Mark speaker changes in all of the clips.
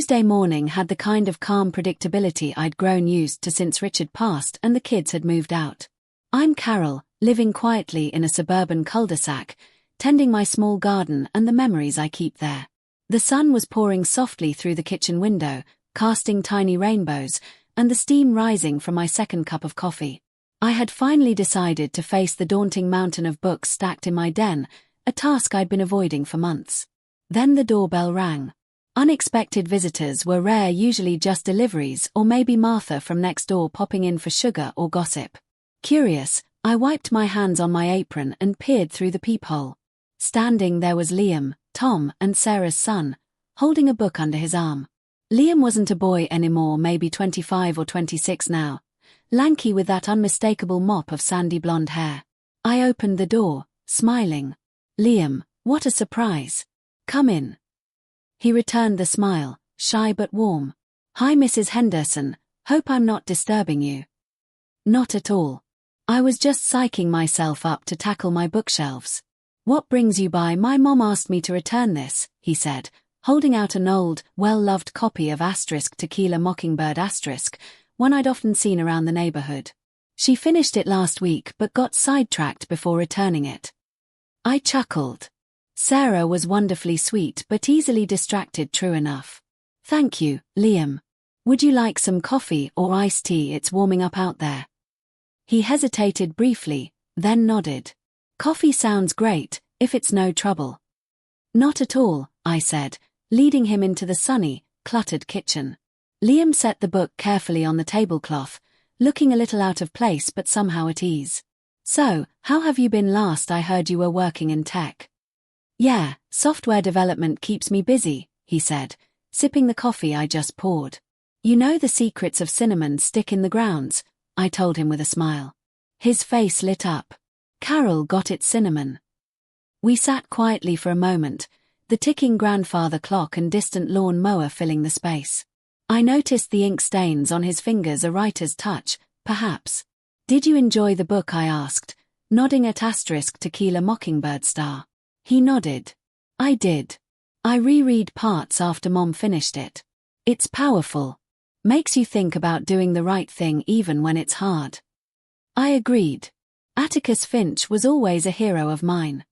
Speaker 1: Tuesday morning had the kind of calm predictability I'd grown used to since Richard passed and the kids had moved out. I'm Carol, living quietly in a suburban cul-de-sac, tending my small garden and the memories I keep there. The sun was pouring softly through the kitchen window, casting tiny rainbows, and the steam rising from my second cup of coffee. I had finally decided to face the daunting mountain of books stacked in my den, a task I'd been avoiding for months. Then the doorbell rang. Unexpected visitors were rare, usually just deliveries or maybe Martha from next door popping in for sugar or gossip. Curious, I wiped my hands on my apron and peered through the peephole. Standing there was Liam, Tom and Sarah's son, holding a book under his arm. Liam wasn't a boy anymore, maybe 25 or 26 now, lanky with that unmistakable mop of sandy blonde hair. I opened the door, smiling. "Liam, what a surprise. Come in." He returned the smile, shy but warm. "Hi Mrs. Henderson, hope I'm not disturbing you." "Not at all. I was just psyching myself up to tackle my bookshelves." "What brings you by? My mom asked me to return this," he said, holding out an old, well-loved copy of *Tequila Mockingbird*, one I'd often seen around the neighborhood. "She finished it last week but got sidetracked before returning it." I chuckled. Sarah was wonderfully sweet but easily distracted, true enough. "Thank you, Liam. Would you like some coffee or iced tea? It's warming up out there." He hesitated briefly, then nodded. "Coffee sounds great, if it's no trouble." "Not at all," I said, leading him into the sunny, cluttered kitchen. Liam set the book carefully on the tablecloth, looking a little out of place but somehow at ease. "So, how have you been? Last I heard you were working in tech." "Yeah, software development keeps me busy," he said, sipping the coffee I just poured. "You know the secrets of cinnamon stick in the grounds," I told him with a smile. His face lit up. "Carol got it, cinnamon." We sat quietly for a moment, the ticking grandfather clock and distant lawn mower filling the space. I noticed the ink stains on his fingers, a writer's touch, perhaps. "Did you enjoy the book?" I asked, nodding at *Tequila Mockingbird*. He nodded. "I did. I reread parts after Mom finished it. It's powerful. Makes you think about doing the right thing even when it's hard." I agreed. Atticus Finch was always a hero of mine.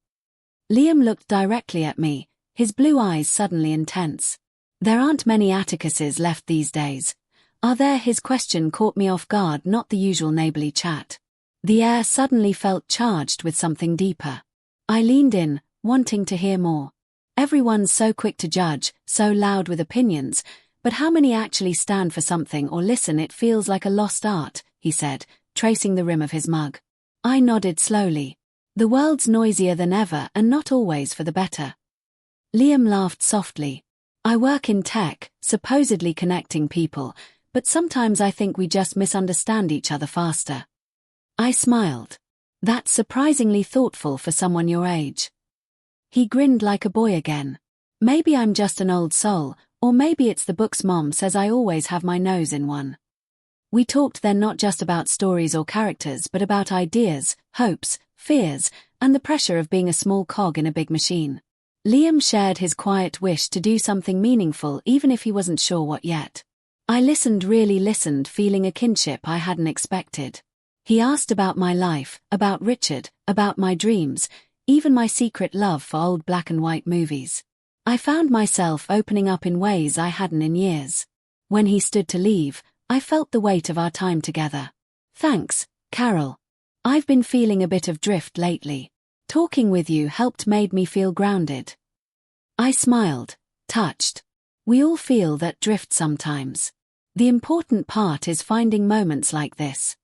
Speaker 1: Liam looked directly at me, his blue eyes suddenly intense. "There aren't many Atticuses left these days, are there?" His question caught me off guard, not the usual neighborly chat. The air suddenly felt charged with something deeper. I leaned in, wanting to hear more. "Everyone's so quick to judge, so loud with opinions, but how many actually stand for something or listen? It feels like a lost art," he said, tracing the rim of his mug. I nodded slowly. "The world's noisier than ever and not always for the better." Liam laughed softly. "I work in tech, supposedly connecting people, but sometimes I think we just misunderstand each other faster." I smiled. "That's surprisingly thoughtful for someone your age." He grinned like a boy again. "Maybe I'm just an old soul, or maybe it's the books. Mom says I always have my nose in one." We talked then not just about stories or characters but about ideas, hopes, fears, and the pressure of being a small cog in a big machine. Liam shared his quiet wish to do something meaningful even if he wasn't sure what yet. I listened, really listened, feeling a kinship I hadn't expected. He asked about my life, about Richard, about my dreams, even my secret love for old black and white movies. I found myself opening up in ways I hadn't in years. When he stood to leave, I felt the weight of our time together. "Thanks, Carol. I've been feeling a bit of drift lately. Talking with you helped, made me feel grounded." I smiled, touched. We all feel that drift sometimes. The important part is finding moments like this.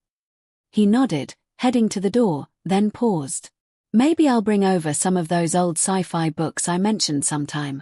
Speaker 1: He nodded, heading to the door, then paused. "Maybe I'll bring over some of those old sci-fi books I mentioned sometime."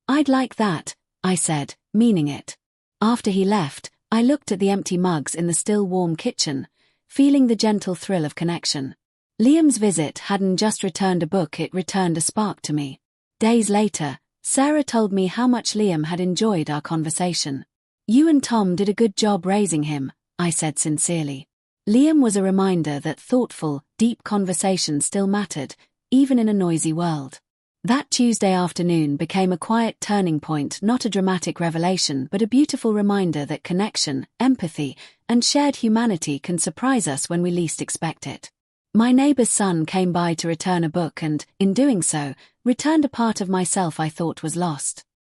Speaker 1: "I'd like that," I said, meaning it. After he left, I looked at the empty mugs in the still warm kitchen, feeling the gentle thrill of connection. Liam's visit hadn't just returned a book, it returned a spark to me. Days later, Sarah told me how much Liam had enjoyed our conversation. "You and Tom did a good job raising him," I said sincerely. Liam was a reminder that thoughtful, deep conversation still mattered, even in a noisy world. That Tuesday afternoon became a quiet turning point, not a dramatic revelation, but a beautiful reminder that connection, empathy, and shared humanity can surprise us when we least expect it. My neighbor's son came by to return a book and, in doing so, returned a part of myself I thought was lost.